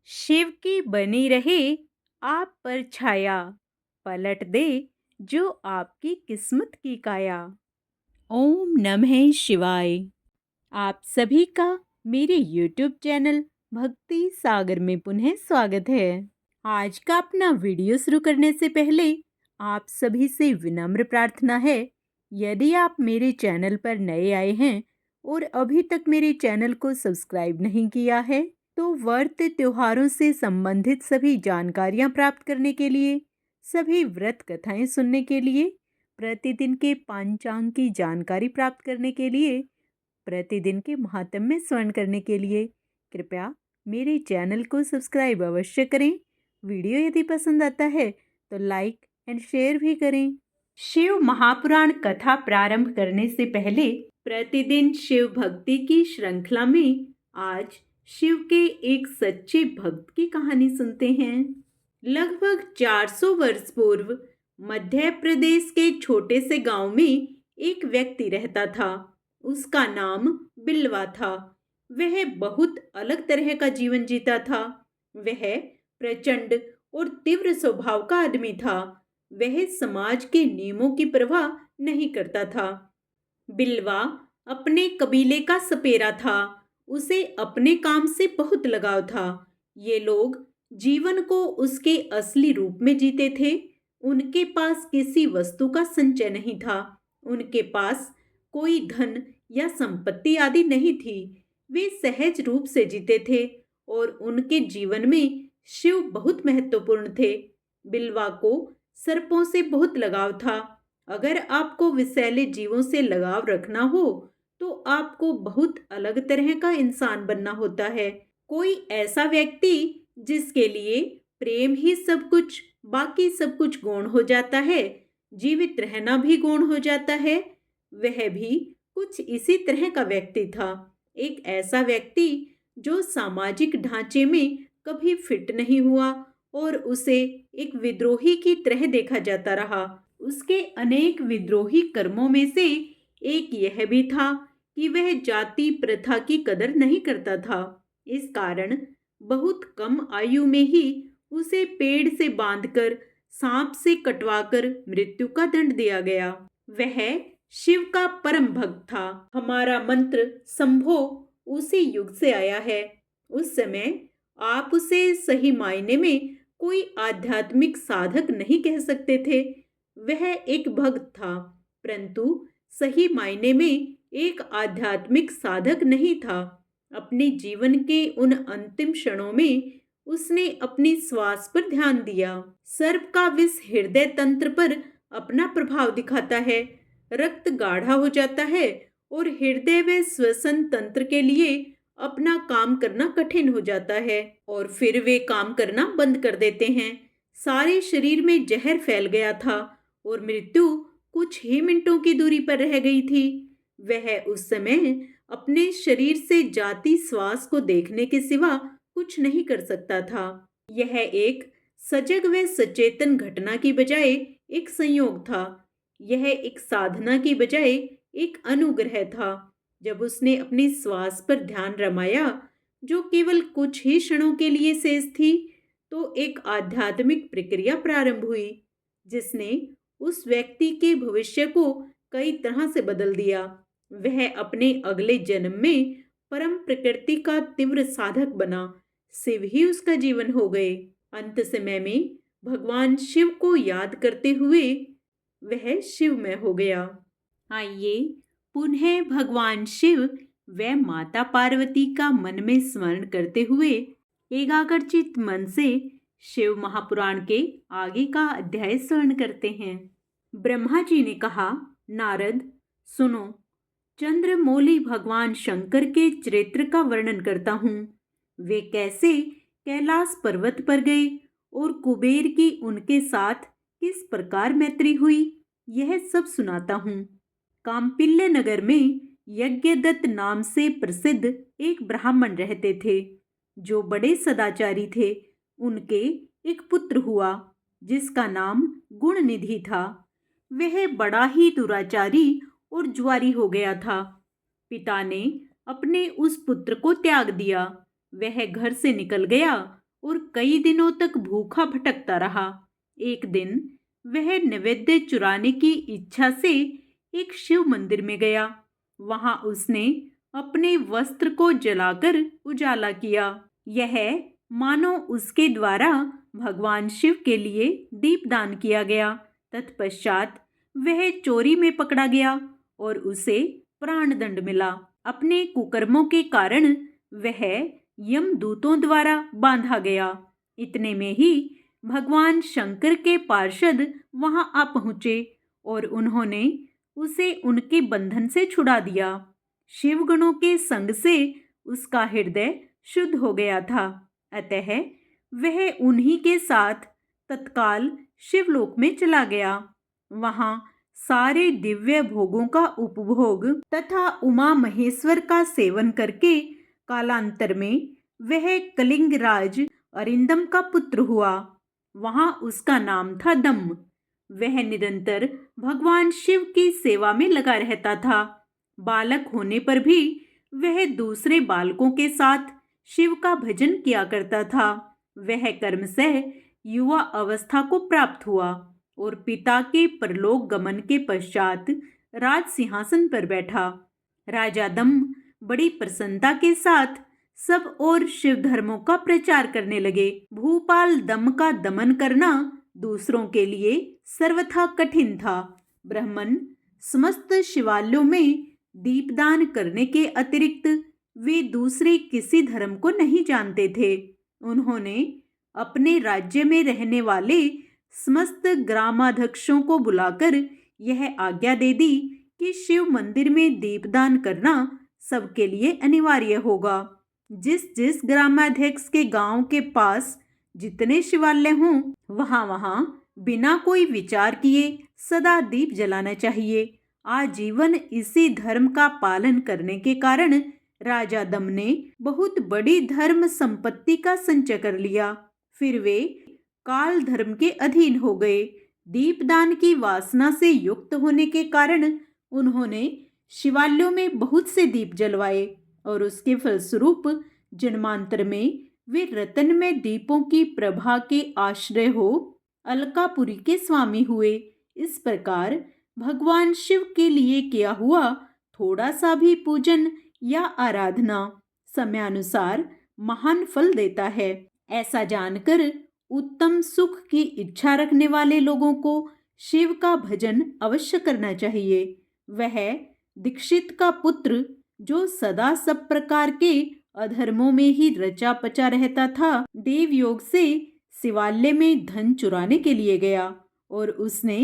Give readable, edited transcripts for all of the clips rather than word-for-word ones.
शिव की बनी रहे आप पर छाया, पलट दे जो आपकी किस्मत की काया। ओम नमः शिवाय। आप सभी का मेरे YouTube चैनल भक्ति सागर में पुनः स्वागत है। आज का अपना वीडियो शुरू करने से पहले आप सभी से विनम्र प्रार्थना है, यदि आप मेरे चैनल पर नए आए हैं और अभी तक मेरे चैनल को सब्सक्राइब नहीं किया है, तो व्रत त्योहारों से संबंधित सभी जानकारियां प्राप्त करने के लिए, सभी व्रत कथाएं सुनने के लिए, प्रतिदिन के पंचांग की जानकारी प्राप्त करने के लिए, प्रतिदिन के महात्म्य स्मरण करने के लिए कृपया मेरे चैनल को सब्सक्राइब अवश्य करें। वीडियो यदि पसंद आता है तो लाइक एंड शेयर भी करें। शिव महापुराण कथा प्रारंभ करने से पहले प्रतिदिन शिव भक्ति की श्रृंखला में आज शिव के एक सच्चे भक्त की कहानी सुनते हैं। लगभग 400 वर्ष पूर्व मध्य प्रदेश के छोटे से गांव में एक व्यक्ति रहता था। उसका नाम बिल्वा था। वह बहुत अलग तरह का जीवन जीता था। वह प्रचंड और तीव्र स्वभाव का आदमी था। वह समाज के नियमों की परवाह नहीं करता था। बिल्वा अपने कबीले का सपेरा था। उसे अपने काम से बहुत लगाव था। ये लोग जीवन को उसके असली रूप में जीते थे। उनके पास किसी वस्तु का संचय नहीं था। उनके पास कोई धन या संपत्ति आदि नहीं थी। वे सहज रूप से जीते थे और उनके जीवन में शिव बहुत महत्वपूर्ण थे। बिल्वा को सर्पों से बहुत लगाव था। अगर आपको विषैले जीवों से लगाव रखना हो तो आपको बहुत अलग तरह का इंसान बनना होता है। कोई ऐसा व्यक्ति जिसके लिए प्रेम ही सब कुछ, बाकी सब कुछ गौण हो जाता है, जीवित रहना भी गौण हो जाता है, वह भी कुछ इसी तरह का व्यक्ति था। एक ऐसा व्यक्ति जो सामाजिक ढांचे में कभी फिट नहीं हुआ और उसे एक विद्रोही की तरह देखा जाता रहा। उसके अनेक विद्रोही कर्मों में से एक यह भी था कि वह जाति प्रथा की कदर नहीं करता था। इस कारण बहुत कम आयु में ही उसे पेड़ से बांधकर सांप से कटवाकर मृत्यु का दंड दिया गया। वह शिव का परम भक्त था। हमारा मंत्र शंभो उसी युग से आया है। उस समय आप उसे सही मायने में कोई आध्यात्मिक साधक नहीं कह सकते थे। वह एक भक्त था, परंतु सही मायने में एक आध्यात्मिक साधक नहीं था। अपने जीवन के उन अंतिम क्षणों में उसने अपनी श्वास पर ध्यान दिया। सर्प का विष हृदय तंत्र पर अपना प्रभाव दिखाता है। रक्त गाढ़ा हो जाता है और हृदय व श्वसन तंत्र के लिए अपना काम करना कठिन हो जाता है और फिर वे काम करना बंद कर देते हैं। सारे शरीर में जहर फैल गया था और मृत्यु कुछ ही मिनटों की दूरी पर रह गई थी। वह उस समय अपने शरीर से जाती श्वास को देखने के सिवा कुछ नहीं कर सकता था। यह एक सजग व सचेतन घटना की बजाय एक संयोग था। यह एक साधना की बजाय एक अनुग्रह था। जब उसने अपनी श्वास पर ध्यान रमाया, जो केवल कुछ ही क्षणों के लिए शेष थी, तो एक आध्यात्मिक प्रक्रिया प्रारंभ हुई जिसने उस व्यक्ति के भविष्य को कई तरह से बदल दिया। वह अपने अगले जन्म में परम प्रकृति का तीव्र साधक बना। शिव ही उसका जीवन हो गए। अंत समय में भगवान शिव को याद करते हुए वह शिवमय हो गया। आइए पुनः भगवान शिव व माता पार्वती का मन में स्मरण करते हुए एकाग्रचित मन से शिव महापुराण के आगे का अध्याय स्मरण करते हैं। ब्रह्मा जी ने कहा, नारद सुनो, चंद्रमौली भगवान शंकर के चरित्र का वर्णन करता हूँ। वे कैसे कैलाश पर्वत पर गए और कुबेर की उनके साथ किस प्रकार मैत्री हुई, यह सब सुनाता हूँ। काम्पिल्य नगर में यज्ञदत्त नाम से प्रसिद्ध एक ब्राह्मण रहते थे, जो बड़े सदाचारी थे। उनके एक पुत्र हुआ जिसका नाम गुणनिधि था। वह बड़ा ही दुराचारी और जुआरी हो गया था। पिता ने अपने उस पुत्र को त्याग दिया। वह घर से निकल गया और कई दिनों तक भूखा भटकता रहा। एक दिन वह नैवेद्य चुराने की इच्छा से एक शिव मंदिर में गया। वहां उसने अपने वस्त्र को जलाकर उजाला किया। यह मानो उसके द्वारा भगवान शिव के लिए दीपदान किया गया। तत्पश्चात वह चोरी में पकड़ा गया और उसे प्राणदंड मिला। अपने कुकर्मों के कारण वह यमदूतों द्वारा बांधा गया। इतने में ही भगवान शंकर के पार्षद वहां आ पहुंचे और उन्होंने उसे उनके बंधन से छुड़ा दिया। शिवगणों के संग से उसका हृदय शुद्ध हो गया था, अतः वह उन्हीं के साथ तत्काल शिवलोक में चला गया। वहां सारे दिव्य भोगों का उपभोग तथा उमा महेश्वर का सेवन करके कालांतर में वह कलिंगराज अरिंदम का पुत्र हुआ। वहां उसका नाम था दम्म। वह निरंतर भगवान शिव की सेवा में लगा रहता था। बालक होने पर भी वह दूसरे बालकों के साथ शिव का भजन किया करता था। वह कर्म से युवा अवस्था को प्राप्त हुआ और पिता के परलोक गमन के पश्चात राज सिंहासन पर बैठा। राजा दम्म बड़ी प्रसन्नता के साथ सब और शिव धर्मों का प्रचार करने लगे। भूपाल दम्म का दमन करना दूसरों के लिए सर्वथा कठिन था। ब्राह्मण समस्त शिवालयों में दीपदान करने के अतिरिक्त वे दूसरे किसी धर्म को नहीं जानते थे। उन्होंने अपने राज्य में रहने वाले समस्त ग्रामाध्यक्षों को बुलाकर यह आज्ञा दे दी कि शिव मंदिर में दीपदान करना सबके लिए अनिवार्य होगा। जिस जिस ग्रामाध्यक्ष के गांव के पास जितने शिवालय हों, वहां वहां बिना कोई विचार किए सदा दीप जलाना चाहिए। आजीवन इसी धर्म का पालन करने के कारण राजा दम ने बहुत बड़ी धर्म संपत्ति का संचय कर लिया। फिर वे काल धर्म के अधीन हो गए। दीपदान की वासना से युक्त होने के कारण उन्होंने शिवालयों में बहुत से दीप जलवाए और उसके फलस्वरूप जन्मांतर में वे रतन में दीपों की प्रभा के आश्रय हो अलकापुरी के स्वामी हुए। इस प्रकार भगवान शिव के लिए किया हुआ थोड़ा सा भी पूजन या आराधना समयानुसार महान फल देता है। ऐसा जानकर उत्तम सुख की इच्छा रखने वाले लोगों को शिव का भजन अवश्य करना चाहिए। वह दीक्षित का पुत्र जो सदा सब प्रकार के अधर्मों में ही रचा पचा रहता था, देवयोग से शिवालय में धन चुराने के लिए गया और उसने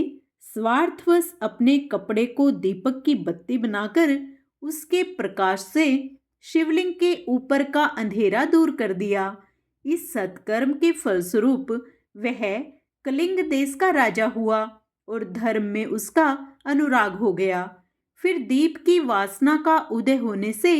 स्वार्थवश अपने कपड़े को दीपक की बत्ती बनाकर उसके प्रकाश से शिवलिंग के ऊपर का अंधेरा दूर कर दिया। इस सत्कर्म के फलस्वरूप वह कलिंग देश का राजा हुआ और धर्म में उसका अनुराग हो गया। फिर दीप की वासना का उदय होने से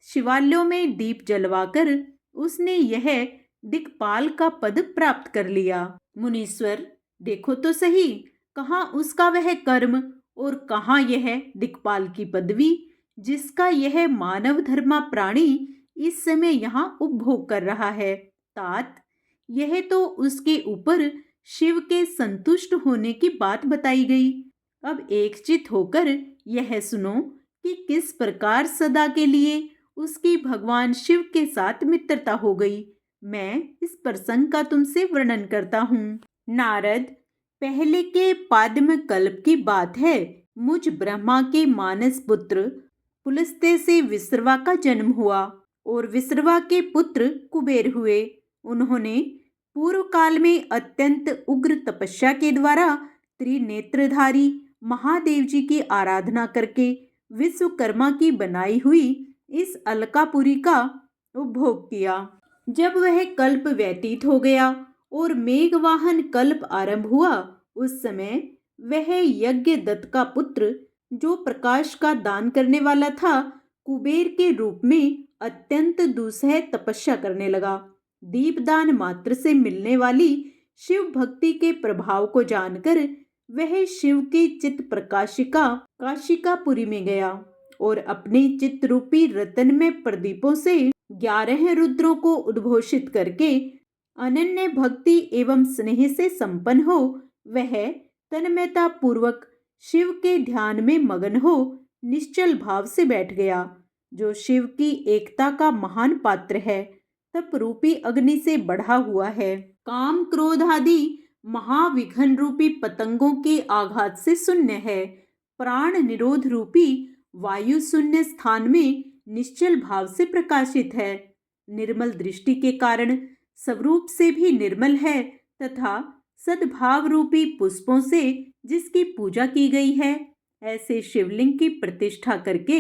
शिवालयों में दीप जलवाकर उसने यह दिक्पाल का पद प्राप्त कर लिया। मुनीश्वर, देखो तो सही, कहाँ उसका वह कर्म और कहाँ यह दिक्पाल की पदवी जिसका यह मानव धर्मा प्राणी इस समय यहाँ उपभोग कर रहा है। तात, यह तो उसके ऊपर शिव के संतुष्ट होने की बात बताई गई। अब एकचित होकर यह सुनो कि किस प्रकार सदा के लिए उसकी भगवान शिव के साथ मित्रता हो गई। मैं इस प्रसंग का तुमसे वर्णन करता हूँ। नारद, पहले के पाद्म कल्प की बात है। मुझ ब्रह्मा के मानस पुत्र पुलस्त्य से विश्रवा का जन्म हुआ और विश्रवा के पुत्र कुबेर हुए। उन्होंने पूर्व काल में अत्यंत उग्र तपस्या के द्वारा त्रिनेत्रधारी महादेव जी की आराधना करके विश्वकर्मा की बनाई हुई इस अलकापुरी का उपभोग किया। जब वह कल्प व्यतीत हो गया और मेघवाहन कल्प आरंभ हुआ, उस समय वह यज्ञ दत्त का पुत्र जो प्रकाश का दान करने वाला था, कुबेर के रूप में अत्यंत दुस्सह तपस्या करने लगा। दीपदान मात्र से मिलने वाली शिव भक्ति के प्रभाव को जानकर वह शिव की चित्त प्रकाशिका काशिकापुरी में गया और अपने चित्त रूपी रतन में प्रदीपों से 11 रुद्रों को उद्घोषित करके अनन्य भक्ति एवं स्नेह से संपन्न हो, वह तन्मयता पूर्वक शिव के ध्यान में मगन हो निश्चल भाव से बैठ गया। जो शिव की एकता का महान पात्र है, तप रूपी अग्नि से बढ़ा हुआ है, काम क्रोध आदि महाविघन रूपी पतंगों के आघात से शून्य है, प्राण निरोध रूपी वायु शून्य स्थान में निश्चल भाव से प्रकाशित है, निर्मल दृष्टि के कारण स्वरूप से भी निर्मल है तथा सद्भाव रूपी पुष्पों से जिसकी पूजा की गई है, ऐसे शिवलिंग की प्रतिष्ठा करके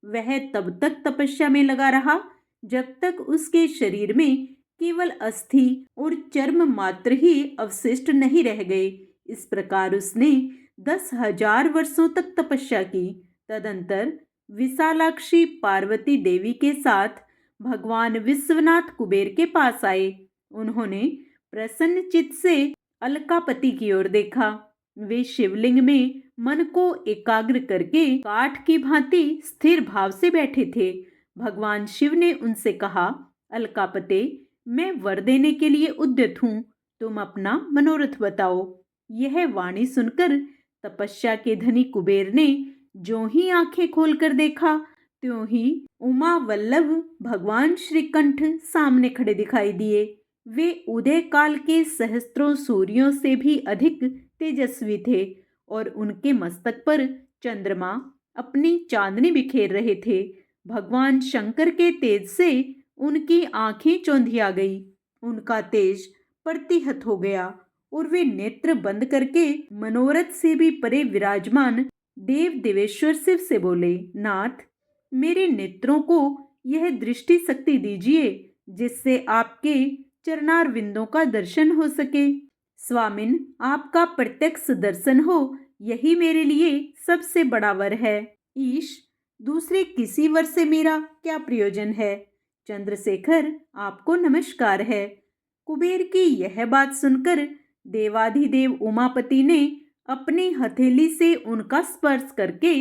वह तब तक तपस्या में लगा रहा जब तक उसके शरीर में केवल अस्थि और चर्म मात्र ही अवशिष्ट नहीं रह गए। इस प्रकार उसने 10,000 वर्षों तक तपस्या की। तदंतर विशालाक्षी पार्वती देवी के साथ भगवान विश्वनाथ कुबेर के पास आए। उन्होंने प्रसन्न चित्त से अलकापति की ओर देखा। वे शिवलिंग में मन को एकाग्र करके काठ की भांति स्थिर भाव से बैठे थे। भगवान शिव ने उनसे कहा, अलकापते, मैं वर देने के लिए उद्यत हूँ, तुम अपना मनोरथ बताओ। यह वाणी सुनकर तपस्या के धनी कुबेर ने जो ही आंखें खोलकर देखा, त्यों ही उमा वल्लभ भगवान श्रीकंठ सामने खड़े दिखाई दिए। वे उदय काल के सहस्त्रों सूर्यों से भी अधिक तेजस्वी थे और उनके मस्तक पर चंद्रमा अपनी चांदनी बिखेर रहे थे। भगवान शंकर के तेज से उनकी आंखें चौंधिया गई, उनका तेज प्रतिहत हो गया और वे नेत्र बंद करके मनोरथ से भी परे विराजमान देव देवेश्वर शिव से बोले, नाथ, मेरे नेत्रों को यह दृष्टि शक्ति दीजिए जिससे आपके चरणार विंदों का दर्शन हो सके। स्वामिन, आपका प्रत्यक्ष दर्शन हो, यही मेरे लिए सबसे बड़ा वर है। ईश, दूसरे किसी वर से मेरा क्या प्रयोजन है। चंद्रशेखर, आपको नमस्कार है। कुबेर की यह बात सुनकर देवाधिदेव उमापति ने अपनी हथेली से उनका स्पर्श करके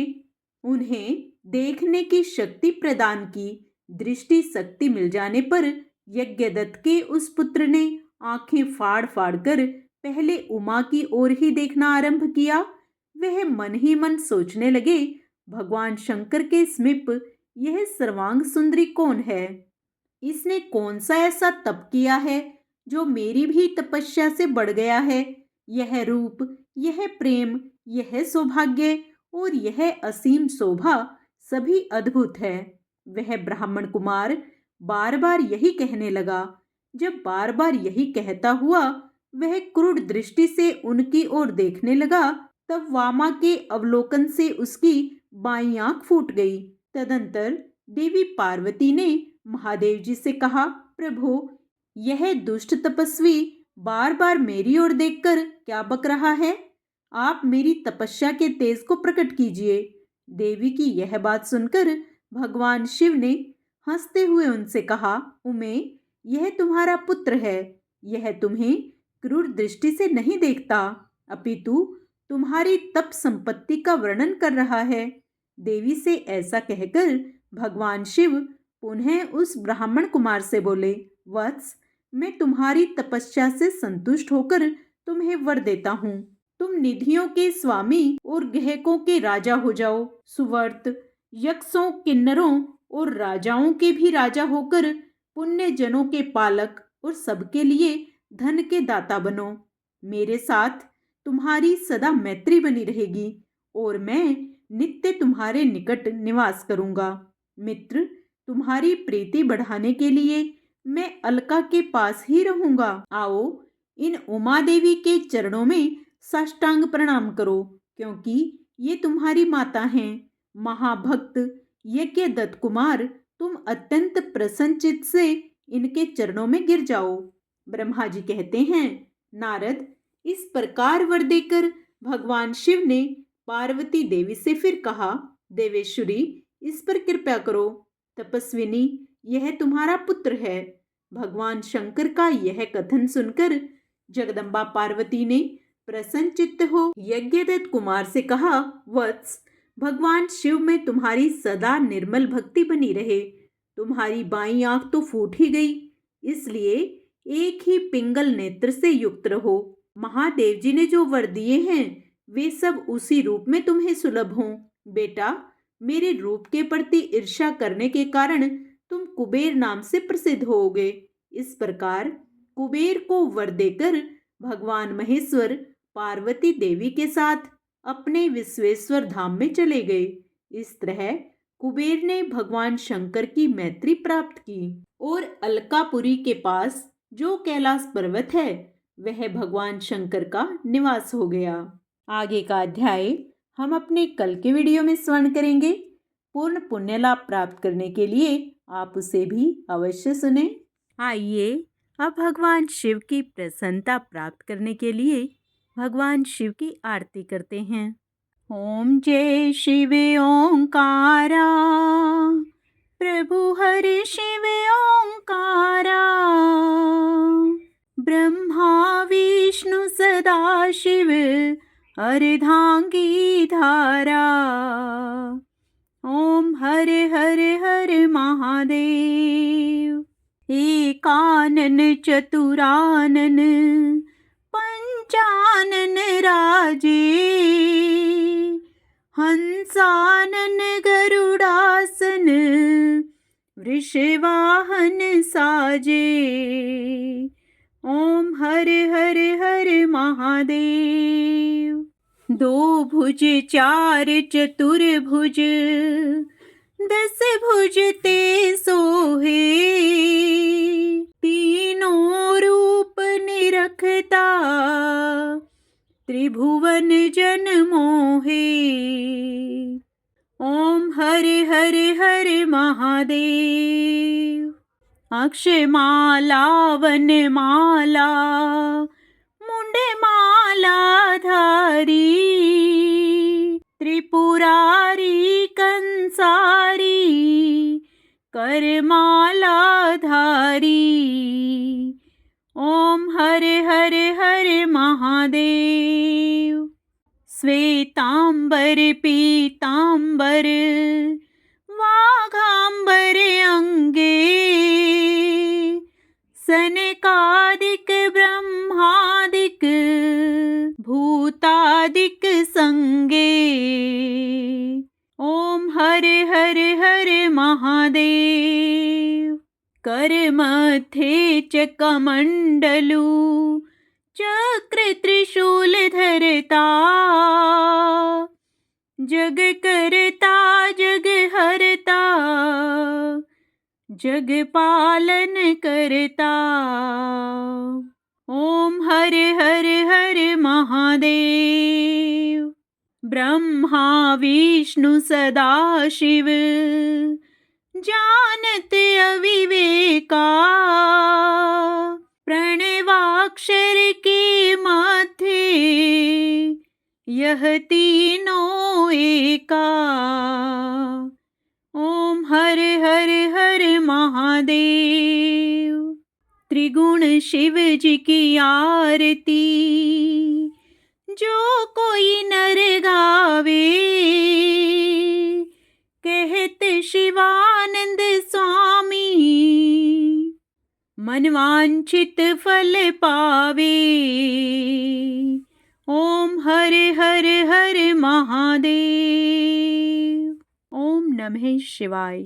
उन्हें देखने की शक्ति प्रदान की। दृष्टि शक्ति मिल जाने पर यज्ञदत्त के उस पुत्र ने आंखें फाड़ फाड़ कर पहले उमा की ओर ही देखना आरंभ किया। वह मन ही मन सोचने लगे, भगवान शंकर के समीप यह सर्वांग सुंदरी कौन है? इसने कौन सा ऐसा तप किया है जो मेरी भी तपस्या से बढ़ गया है? यह रूप, यह प्रेम, यह सौभाग्य और यह असीम शोभा सभी अद्भुत है। वह ब्राह्मण कुमार बार बार यही कहने लगा। जब बार बार यही कहता हुआ वह क्रूर दृष्टि से उनकी ओर देखने लगा, तब वामा के अवलोकन से उसकी बाईं आंख फूट गई। तदंतर देवी पार्वती ने महादेव जी से कहा, प्रभु, यह दुष्ट तपस्वी बार बार मेरी ओर देखकर क्या बक रहा है? आप मेरी तपस्या के तेज को प्रकट कीजिए। देवी की यह बात सुनकर भगवान शिव ने हंसते हुए उनसे कहा, उमे, यह तुम्हारा पुत्र है। यह तुम्हें क्रूर दृष्टि से नहीं देखता, अपितु तुम्हारी तप संपत्ति का वर्णन कर रहा है। देवी से ऐसा कहकर भगवान शिव पुनः उस ब्राह्मण कुमार से बोले, वत्स, मैं तुम्हारी तपस्या से संतुष्ट होकर तुम्हें वर देता हूँ। तुम निधियों के स्वामी और गहकों के राजा हो जाओ। सुवर्त, यक्षों, किन्नरों और राजाओं के भी राजा होकर पुण्य जनों के पालक और सबके लिए धन के दाता बनो। मेरे साथ तुम्हारी सदा मैत्री बनी रहेगी और मैं नित्य तुम्हारे निकट निवास करूंगा। मित्र, तुम्हारी प्रीति बढ़ाने के लिए मैं अलका के पास ही रहूंगा। आओ, इन उमा देवी के चरणों में साष्टांग प्रणाम करो, क्योंकि ये तुम्हारी माता हैं। महाभक्त यज्ञदत्त कुमार, तुम अत्यंत प्रसन्नचित्त से इनके चरणों में गिर जाओ। ब्रह्मा जी कहते हैं, नारद, इस प्रकार वर देकर भगवान शिव ने पार्वती देवी से फिर कहा, देवेश्वरी, इस पर कृपा करो। तपस्विनी, यह तुम्हारा पुत्र है। भगवान शंकर का यह कथन सुनकर जगदम्बा पार्वती ने प्रसन्न चित्त हो यज्ञदत्त कुमार से कहा, वत्स, भगवान शिव में तुम्हारी सदा निर्मल भक्ति बनी रहे। तुम्हारी बाईं आंख तो फूट ही गई, इसलिए एक ही पिंगल नेत्र से युक्त रहो। महादेव जी ने जो वर दिए हैं वे सब उसी रूप में तुम्हें सुलभ हों। बेटा, मेरे रूप के प्रति ईर्ष्या करने के कारण तुम कुबेर नाम से प्रसिद्ध होगे। इस प्रकार कुबेर को वर देकर भगवान महेश्वर पार्वती देवी के साथ अपने विश्वेश्वर धाम में चले गए। इस तरह कुबेर ने भगवान शंकर की मैत्री प्राप्त की और अलकापुरी के पास जो कैलाश पर्वत है वह भगवान शंकर का निवास हो गया। आगे का अध्याय हम अपने कल के वीडियो में श्रवण करेंगे। पूर्ण पुण्य लाभ प्राप्त करने के लिए आप उसे भी अवश्य सुने। आइए अब भगवान शिव की प्रसन्नता प्राप्त करने के लिए भगवान शिव की आरती करते हैं। ओम जय शिव ओंकारा, प्रभु हरि शिव ओंकारा, ब्रह्मा विष्णु सदा शिव अर्धांगी धारा। ओम हरे हरे हरे महादेव, एकानन चतुरानन पंचानन राजे, हंसानन गरुड़ासन वृषवाहन साजे। ओम हरे हरे हरे महादेव, दो भुज चार चतुर्भुज, दस भुज ते सोहे, तीनों रूप निरखता त्रिभुवन जन मोहे। ओम हरे हरे हरे महादेव, अक्षमाला वनमाला मुंडे माला धारी, त्रिपुरारी कंसारी करमाला धारी। ओम हरे हरे हरे महादेव, श्वेतांबर पीतांबर वाघांबर अंगे, सनकादिक ब्रह्मादिक भूतादिक संगे। ओम हरे हरे हरे महादेव, करमथे चकमंडलू चक्र त्रिशूल धरता, जग करता जग हरता जग पालन करता। ओम हरे हरे हरे महादेव, ब्रह्मा विष्णु सदा शिव जानत अविवेका, प्रणवाक्षर के मध्य यह तीनों एका। ओम हरे हरे हरे महादेव, त्रिगुण शिव जी की आरती जो कोई नर गावे, कहत शिवानंद स्वामी मनवांछित फल पावे। ओम हरे हरे हरे महादेव। ओम नमः शिवाय।